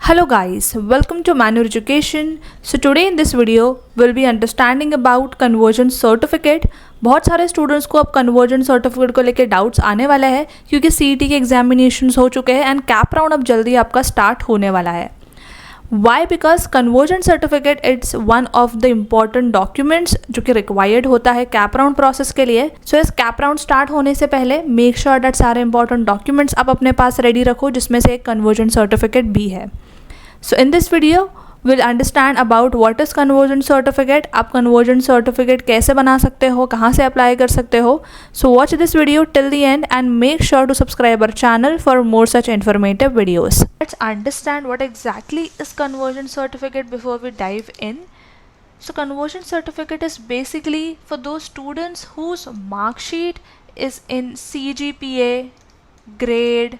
Hello guys, welcome to Manur Education. So today in this video we'll be understanding about conversion certificate. बहुत सारे students को अब conversion certificate को लेके doubts आने वाला है क्योंकि सीईटी के एग्जामिनेशंस हो चुके हैं एंड कैप राउंड अब जल्दी आपका स्टार्ट होने वाला है. Why? Because conversion certificate it's one of the important documents जो कि रिक्वायर्ड होता है कैप राउंड प्रोसेस के लिए. सो इस कैप राउंड स्टार्ट होने से पहले मेक श्योर दैट सारे इंपॉर्टेंट डॉक्यूमेंट्स आप अपने पास रेडी रखो जिसमें से एक कन्वर्जन सर्टिफिकेट भी है. So in this video we'll understand about what is conversion certificate. आप conversion certificate कैसे बना सकते हो, कहाँ से अप्लाई कर सकते हो. So watch this video till the end and make sure to subscribe our channel for more such informative videos. Let's understand what exactly is conversion certificate before we dive in. So conversion certificate is basically for those students whose mark sheet is in CGPA, grade,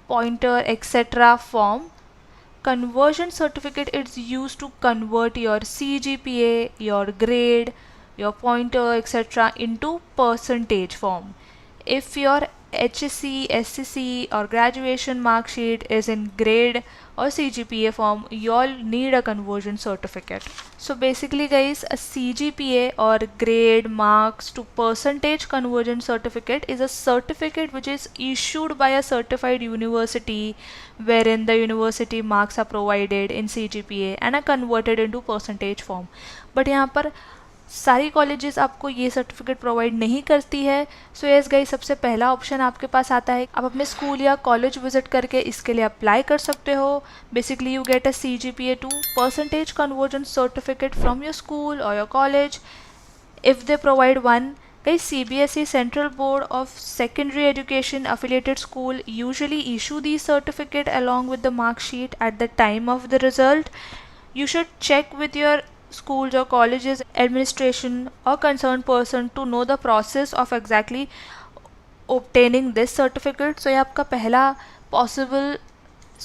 pointer, etc. form. Conversion certificate is used to convert your CGPA, your grade, your pointer, etc. into percentage form. If your HSC, SCC or graduation mark sheet is in grade or CGPA form, you all need a conversion certificate. So basically guys, a CGPA or grade marks to percentage conversion certificate is a certificate which is issued by a certified university wherein the university marks are provided in CGPA and are converted into percentage form. But यहाँ पर सारी colleges आपको ये certificate provide नहीं करती है. So yes guys, सबसे पहला ऑप्शन आपके पास आता है, आप अपने स्कूल या कॉलेज विजिट करके इसके लिए अप्लाई कर सकते हो. Basically you get a CGPA to percentage conversion certificate from your school और your college if they provide one. Guys, CBSE Central Board of Secondary Education affiliated school usually issue the certificate along with the mark sheet at the time of the result. You should check with your schools or colleges administration or concerned person to know the process of exactly obtaining this certificate. So ये आपका पहला possible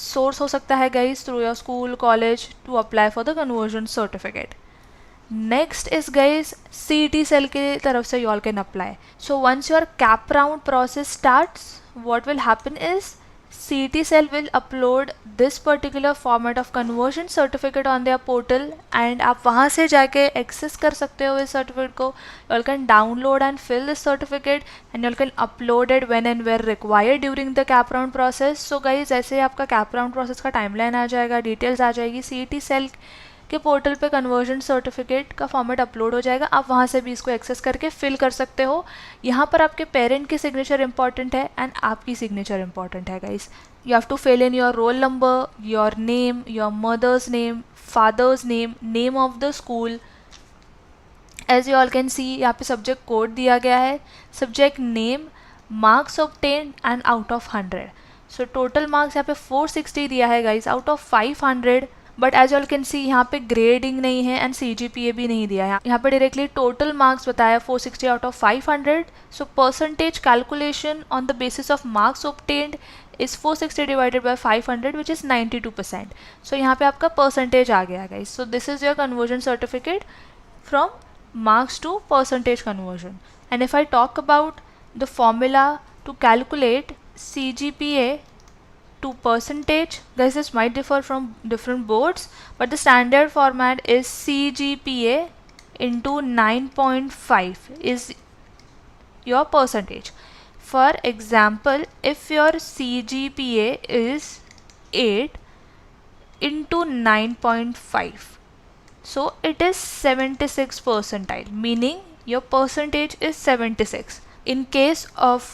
source हो सकता है guys through your school, college to apply for the conversion certificate. Next is guys CET cell के तरफ से you all can apply. So once your cap round process starts, what will happen is CET cell will upload this particular format of conversion certificate on their portal and आप वहाँ से जाके access कर सकते हो इस certificate को. You all can download and fill this certificate and you all can upload it when and where required during the cap round process. So guys, ऐसे आपका cap round process का timeline आ जाएगा, details आ जाएगी. CET cell के portal पे conversion certificate का format upload हो जाएगा, आप वहाँ से भी इसको एक्सेस करके फिल कर सकते हो. यहाँ पर आपके पेरेंट की सिग्नेचर इंपॉर्टेंट है एंड आपकी सिग्नेचर इंपॉर्टेंट है guys. You have to fill in your roll number, your name, your mother's name, father's name, name of the school. As you all can see यहाँ पे subject code दिया गया है, subject name, marks obtained and out of 100. So total marks यहाँ पे 460 दिया है guys out of 500. But as all can see यहाँ पे ग्रेडिंग नहीं है एंड CGPA भी नहीं दिया है. यहाँ पे डायरेक्टली टोटल मार्क्स बताया 460 out of 500. So percentage calculation on the basis of marks obtained is 460 divided by 500 which is 92%. So यहाँ पे आपका परसेंटेज आ गया guys. So this is your conversion certificate from marks to percentage conversion. And if I talk about the formula to calculate CGPA to percentage, guys, this might differ from different boards, but the standard format is CGPA into 9.5 is your percentage. For example, if your CGPA is 8 into 9.5, so it is 76 percentile, meaning your percentage is 76. In case of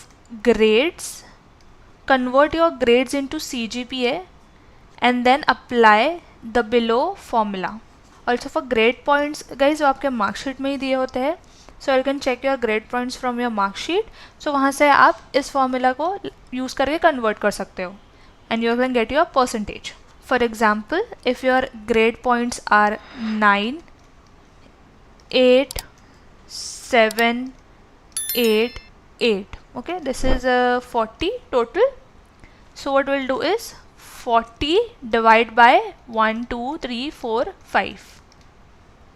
grades, convert your grades into CGPA and then apply the below formula. Also for grade points guys, वो आपके mark sheet में ही दिए होते हैं. So you can check your grade points from your mark sheet. So वहाँ से आप इस formula को use करके convert कर सकते हो and you can get your percentage. For example, if your grade points are 9, 8, 7, 8, 8. Okay, this is 40 total. So what we'll do is 40 divided by 1, 2, 3, 4, 5.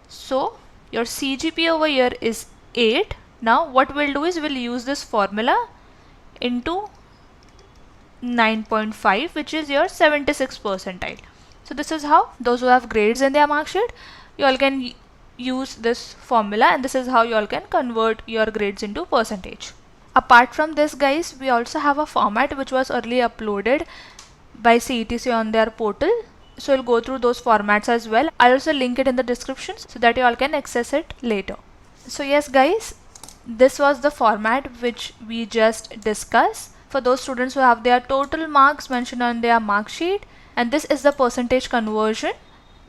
So your CGPA over here is 8. Now what we'll do is we'll use this formula into 9.5 which is your 76 percentile. So this is how those who have grades in their mark sheet, you all can use this formula, and this is how you all can convert your grades into percentage. Apart from this guys, we also have a format which was earlier uploaded by CETC on their portal. So we'll go through those formats as well. I'll also link it in the description so that you all can access it later. So yes guys, this was the format which we just discussed for those students who have their total marks mentioned on their mark sheet, and this is the percentage conversion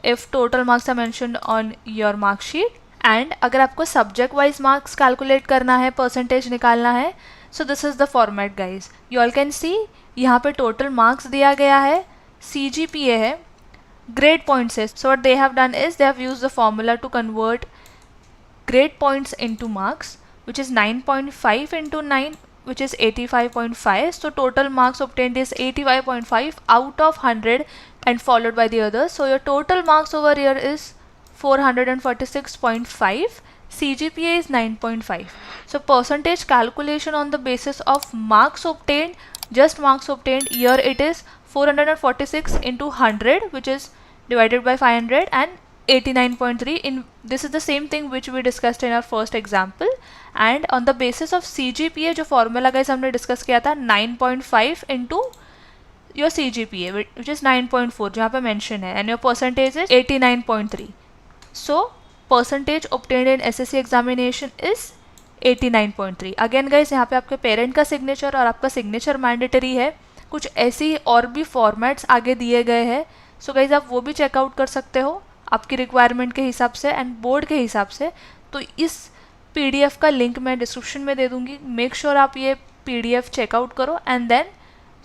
if total marks are mentioned on your mark sheet. And अगर आपको subject wise marks calculate करना है, percentage निकालना है, सो this is the format guys. You all can see यहाँ पे total marks दिया गया है, CGPA है, ग्रेड पॉइंट्स है. So what they have done is they have used the formula to convert grade points into marks, which is 9.5 into 9, which is 85.5. So total marks obtained is 85.5 out of 100 and followed by the others. So your total marks over here is 446.5. CGPA is 9.5. So percentage calculation on the basis of marks obtained, just marks obtained, here it is 446 into 100, which is divided by 500, and 89.3. in this is the same thing which we discussed in our first example. And on the basis of CGPA, जो formula guys हमने discuss किया था, 9.5 into your CGPA which is 9.4 जहाँ पे mention है, and your percentage is 89.3. so percentage obtained in SSC examination is 89.3. Again guys यहाँ पे आपके पेरेंट का सिग्नेचर और आपका सिग्नेचर मैंडेटरी है. कुछ ऐसी और भी फॉर्मेट्स आगे दिए गए हैं. सो गाइज आप वो भी चेकआउट कर सकते हो आपकी रिक्वायरमेंट के हिसाब से एंड बोर्ड के हिसाब से. तो इस PDF का लिंक मैं डिस्क्रिप्शन में दे दूँगी. मेक श्योर आप ये PDF चेकआउट करो एंड देन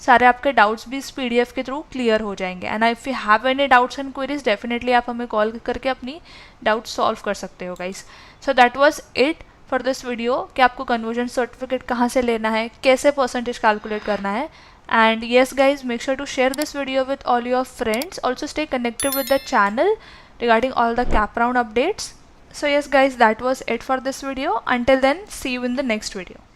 सारे आपके डाउट्स भी इस PDF के थ्रू क्लियर हो जाएंगे. And if you have any doubts and queries, definitely आप हमें कॉल करके अपनी डाउट्स सॉल्व कर सकते हो guys. So that was it for this video कि आपको कन्वर्जन सर्टिफिकेट कहाँ से लेना है, कैसे परसेंटेज कैलकुलेट करना है. And yes guys, make sure to share this video with all your friends. Also stay connected with the channel regarding all the cap round updates. So yes guys, that was it for this video. Until then, see you in the next video.